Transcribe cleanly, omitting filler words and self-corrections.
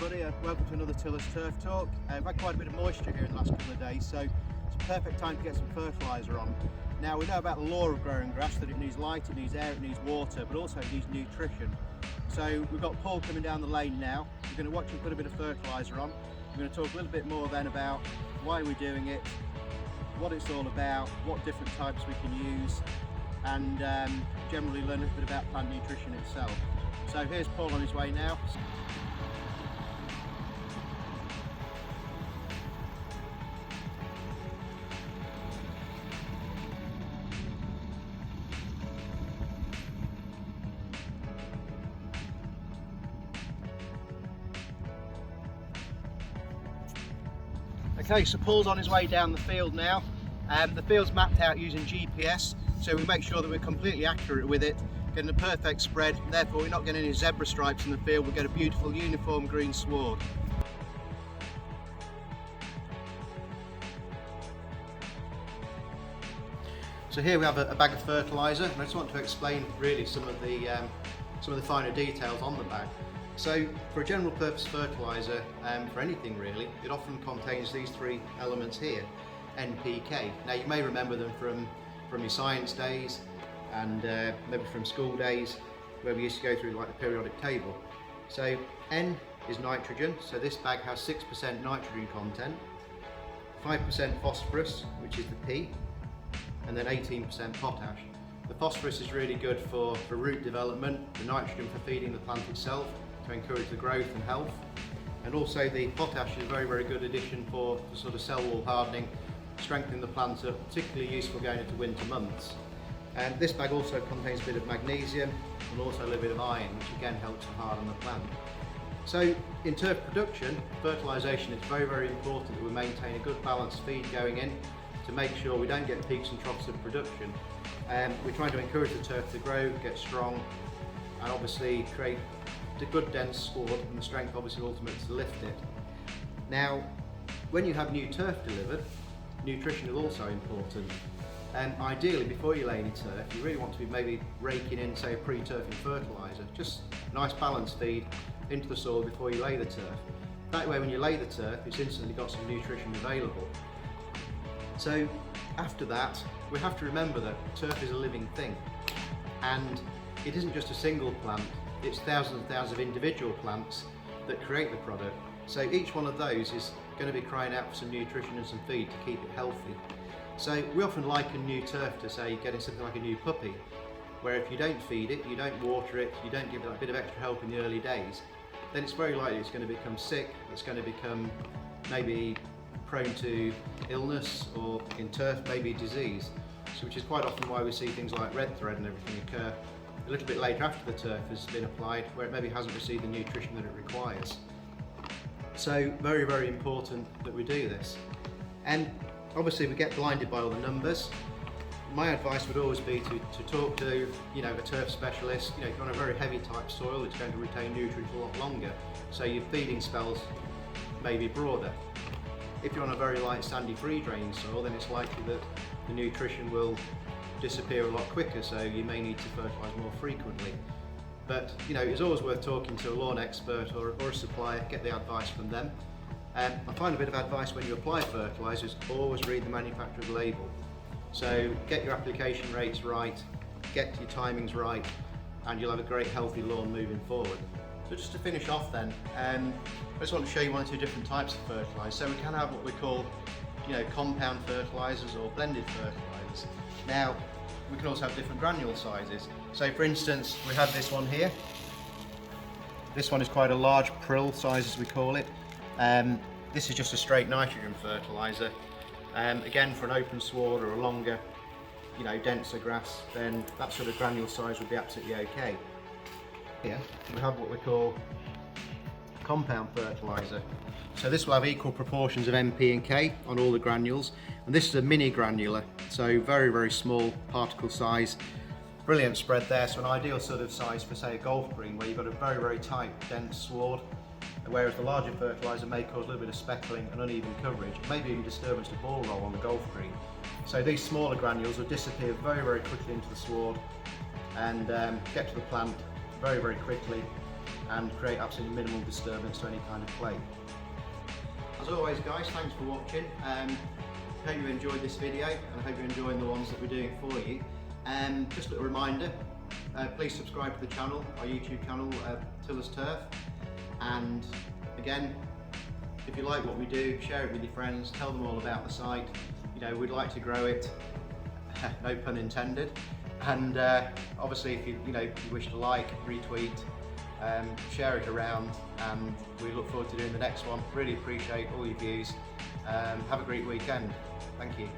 everybody, welcome to another Tiller's Turf Talk. We've had quite a bit of moisture here in the last couple of days, so it's a perfect time to get some fertiliser on. Now we know about the law of growing grass, that it needs light, it needs air, it needs water, but also it needs nutrition. So we've got Paul coming down the lane now. We're going to watch him put a bit of fertiliser on. We're going to talk a little bit more then about why we're doing it, what it's all about, what different types we can use, and generally learn a little bit about plant nutrition itself. So here's Paul on his way now. Okay, so Paul's on his way down the field now. The field's mapped out using GPS, so we make sure that we're completely accurate with it, getting a perfect spread, and therefore we're not getting any zebra stripes in the field, we get a beautiful uniform green sward. So here we have a bag of fertiliser, and I just want to explain really some of the finer details on the bag. So for a general purpose fertiliser, for anything really, it often contains these three elements here, NPK. Now you may remember them from your science days and maybe from school days where we used to go through like the periodic table. So N is nitrogen, so this bag has 6% nitrogen content, 5% phosphorus, which is the P, and then 18% potash. The phosphorus is really good for root development, the nitrogen for feeding the plant itself, to encourage the growth and health, and also the potash is a very good addition for sort of cell wall hardening, strengthening the plant up, particularly useful going into winter months. And this bag also contains a bit of magnesium and also a little bit of iron, which again helps to harden the plant. So in turf production, fertilisation, it's very important that we maintain a good balanced feed going in to make sure we don't get peaks and troughs of production. We're trying to encourage the turf to grow, get strong, and obviously create a good dense sward, and the strength obviously ultimately to lift it. Now, when you have new turf delivered, nutrition is also important. Ideally, before you lay any turf, you really want to be maybe raking in, say, a pre-turfing fertiliser, just a nice balanced feed into the soil before you lay the turf. That way when you lay the turf, it's instantly got some nutrition available. So after that, we have to remember that turf is a living thing, and it isn't just a single plant, it's thousands and thousands of individual plants that create the product. So each one of those is going to be crying out for some nutrition and some feed to keep it healthy. So we often liken new turf to, say, getting something like a new puppy, where if you don't feed it, you don't water it, you don't give it a bit of extra help in the early days, then it's very likely it's going to become sick, it's going to become maybe prone to illness, or in turf maybe disease, so which is quite often why we see things like red thread and everything occur a little bit later after the turf has been applied, where it maybe hasn't received the nutrition that it requires. So very important that we do this. And obviously we get blinded by all the numbers. My advice would always be to talk to a turf specialist. If you're on a very heavy type soil, it's going to retain nutrients a lot longer, so your feeding spells may be broader. If you're on a very light sandy free draining soil, then it's likely that the nutrition will disappear a lot quicker, so you may need to fertilise more frequently. But it's always worth talking to a lawn expert or a supplier, get the advice from them. I find a bit of advice when you apply fertilisers, always read the manufacturer's label. So get your application rates right, get your timings right, and you'll have a great healthy lawn moving forward. So just to finish off then, I just want to show you one or two different types of fertiliser. So we can have what we call compound fertilisers or blended fertilisers. Now, we can also have different granule sizes. So for instance, we have this one here. This one is quite a large prill size, as we call it. This is just a straight nitrogen fertiliser. Again, for an open sward or a longer, denser grass, then that sort of granule size would be absolutely okay. Here we have what we call compound fertiliser. So this will have equal proportions of NP and K on all the granules, and this is a mini granular, so very small particle size. Brilliant spread there, so an ideal sort of size for, say, a golf green where you've got a very tight dense sward, whereas the larger fertiliser may cause a little bit of speckling and uneven coverage, maybe even disturbance to ball roll on the golf green. So these smaller granules will disappear very quickly into the sward and get to the plant very quickly, and create absolutely minimal disturbance to any kind of clay. As always guys, thanks for watching. Hope you enjoyed this video, and I hope you're enjoying the ones that we're doing for you. Just a reminder, please subscribe to the channel, our YouTube channel, Tiller's Turf. And again, if you like what we do, share it with your friends, tell them all about the site. You know, we'd like to grow it, no pun intended. And obviously, if you wish to like, retweet, share it around, and we look forward to doing the next one. Really appreciate all your views. Have a great weekend. Thank you.